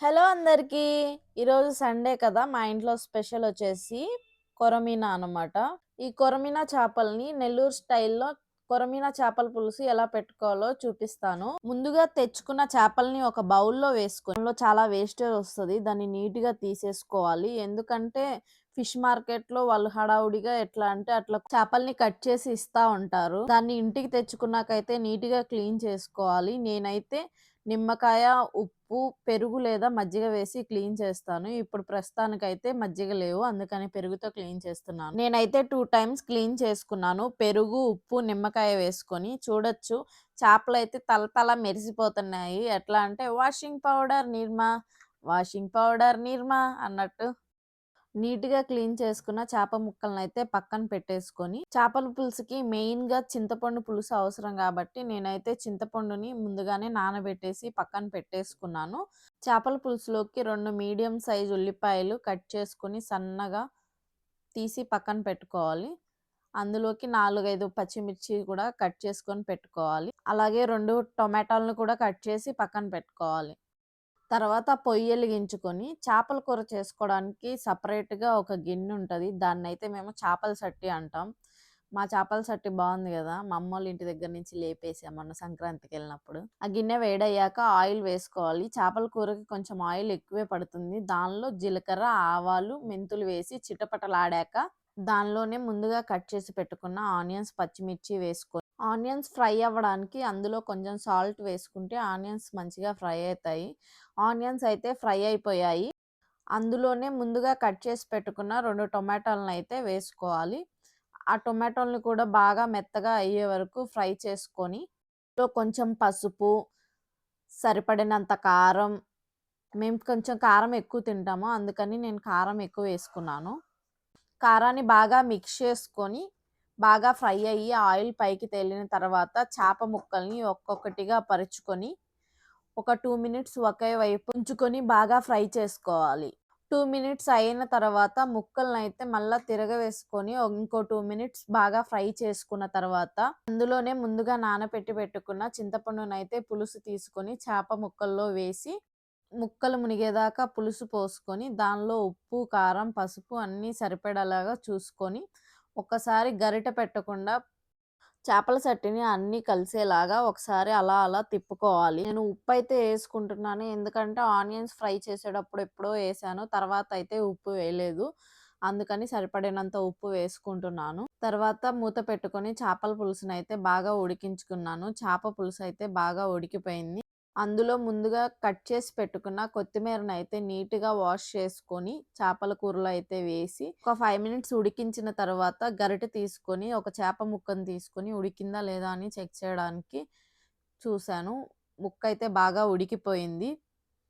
Hello అందరికీ. ఈరోజు Sunday కదా! మా ఇంట్లో స్పెషల్ వచ్చేసి కొరమీనా అనమాట. ఈ కొరమీనా చేపల్ని నెల్లూరు స్టైల్‌లో కొరమీనా చేపల పులుసు ఎలా పెట్టుకోవాలో చూపిస్తాను. ముందుగా తెచ్చుకున్న చేపల్ని ఒక బౌల్‌లో వేసుకొని అందులో చాలా వేస్టేజ్ వస్తది. దాన్ని నీట్‌గా తీసేసుకోవాలి. ఎందుకంటే ఫిష్ మార్కెట్‌లో వాళ్ళు హడావుడిగా ఎట్లా అంటే అట్లా చేపల్ని కట్ చేసి ఇస్తా ఉంటారు. దాన్ని ఇంటికి తెచ్చుకున్నాకైతే నీట్‌గా క్లీన్ చేసుకోవాలి. నేనైతే నిమ్మకాయ, ఉప్పు, పెరుగు లేదా మజ్జిగ వేసి క్లీన్ చేస్తాను. ఇప్పుడు ప్రస్తుతానికైతే మజ్జిగ లేవు. అందుకని పెరుగుతో క్లీన్ చేస్తున్నాను. నేనైతే 2 టైమ్స్ క్లీన్ చేసుకున్నాను. పెరుగు, ఉప్పు, నిమ్మకాయ వేసుకొని చూడొచ్చు. చేపలైతే తళతళ మెరిసిపోతున్నాయి. ఎట్లా అంటే వాషింగ్ పౌడర్ నిర్మా, వాషింగ్ పౌడర్ నిర్మా అన్నట్టు. నీట్‌గా క్లీన్ చేసుకున్న చేప ముక్కలనైతే పక్కన పెట్టేసుకొని, చేపల పులుసుకి మెయిన్‌గా చింతపండు పులుసు అవసరం గాబట్టి, నేనైతే చింతపండుని ముందుగానే నానబెట్టేసి పక్కన పెట్టేసుకున్నాను. చేపల పులుసులోకి 2 మీడియం సైజ్ ఉల్లిపాయలు కట్ చేసుకొని సన్నగా తీసి పక్కన పెట్టుకోవాలి. అందులోకి 4, 5 పచ్చిమిర్చి కూడా కట్ చేసుకొని పెట్టుకోవాలి. అలాగే 2 టొమాటోలను కూడా కట్ చేసి పక్కన పెట్టుకోవాలి. తర్వాత పొయ్యి ఎలిగించుకొని, చేపల కూర చేసుకోవడానికి సెపరేట్‌గా ఒక గిన్నుంటది. దాన్నైతే మేము చేపల సట్టి అంటాం. మా చేపల సట్టి బావుంది గదా! మా అమ్మోళ్ళ ఇంటి దగ్గర నుంచి లేపేసా మొన్న సంక్రాంతికెళ్ళినప్పుడు. ఆ గిన్నె వేడయ్యాక ఆయిల్ వేసుకోవాలి. చేపల కూరకి కొంచెం ఆయిల్ ఎక్కువే పడుతుంది. దానిలో జీలకర్ర, ఆవాలు, మెంతులు వేసి చిటపటలాడాక దానిలోనే ముందుగా కట్ చేసి పెట్టుకున్న ఆనియన్స్, పచ్చిమిర్చి వేసుకొని ఆనియన్స్ ఫ్రై అవ్వడానికి అందులో కొంచెం సాల్ట్ వేసుకుంటే ఆనియన్స్ మంచిగా ఫ్రై అయితాయి. ఆనియన్స్ అయితే ఫ్రై అయిపోయాయి. అందులోనే ముందుగా కట్ చేసి పెట్టుకున్న 2 టొమాటోలనైతే వేసుకోవాలి. ఆ టొమాటోలని కూడా బాగా మెత్తగా అయ్యే వరకు ఫ్రై చేసుకొని, అందులో కొంచెం పసుపు, సరిపడినంత కారం, మేము కొంచెం కారం ఎక్కువ తింటాము. అందుకని నేను కారం ఎక్కువ వేసుకున్నాను. కారాన్ని బాగా మిక్స్ చేసుకొని, బాగా ఫ్రై అయ్యి ఆయిల్ పైకి తేలిన తర్వాత చేప ముక్కల్ని ఒక్కొక్కటిగా పరుచుకొని ఒక 2 మినిట్స్ ఒకే వైపు ఉంచుకొని బాగా ఫ్రై చేసుకోవాలి. 2 మినిట్స్ అయిన తర్వాత ముక్కలనైతే మళ్ళా తిరగవేసుకొని ఇంకో 2 మినిట్స్ బాగా ఫ్రై చేసుకున్న తర్వాత అందులోనే ముందుగా నానపెట్టి పెట్టుకున్న చింతపండునైతే పులుసు తీసుకొని చేప ముక్కల్లో వేసి ముక్కలు మునిగేదాకా పులుసు పోసుకొని దానిలో ఉప్పు, కారం, పసుపు అన్నీ సరిపడేలాగా చూసుకొని ఒక్కసారి గరిటె పెట్టకుండా చేపల సట్టిని అన్నీ కలిసేలాగా ఒకసారి అలా అలా తిప్పుకోవాలి. నేను ఉప్పైతే యేసుకుంటున్నాను. ఎందుకంటే ఆనియన్స్ ఫ్రై చేసేటప్పుడు ఎప్పుడో యేసాను. తర్వాత అయితే ఉప్పు వేయలేదు. అందుకని సరిపడినంత ఉప్పు వేసుకుంటున్నాను. తర్వాత మూత పెట్టుకొని చేపల పులుసునైతే బాగా ఉడికించుకున్నాను. చేప పులుసయితే బాగా ఉడికిపోయింది. అందులో ముందుగా కట్ చేసి పెట్టుకున్న కొత్తిమీరనైతే నీట్‌గా వాష్ చేసుకొని, చేపల కూరలో అయితే వేసి, ఒక 5 మినిట్స్ ఉడికించిన తర్వాత గరిటె తీసుకొని, ఒక చేప ముక్కను తీసుకొని ఉడికిందా లేదా అని చెక్ చేయడానికి చూశాను. ముక్కయితే బాగా ఉడికిపోయింది.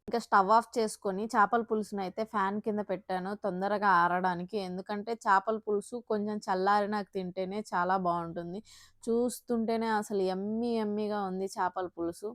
ఇంకా స్టవ్ ఆఫ్ చేసుకొని చేపల పులుసునైతే ఫ్యాన్ కింద పెట్టాను తొందరగా ఆరడానికి. ఎందుకంటే చేపల పులుసు కొంచెం చల్లారినాక తింటేనే చాలా బావుంటుంది. చూస్తుంటేనే అసలు యమ్మీ యమ్మీగా ఉంది చేపల పులుసు.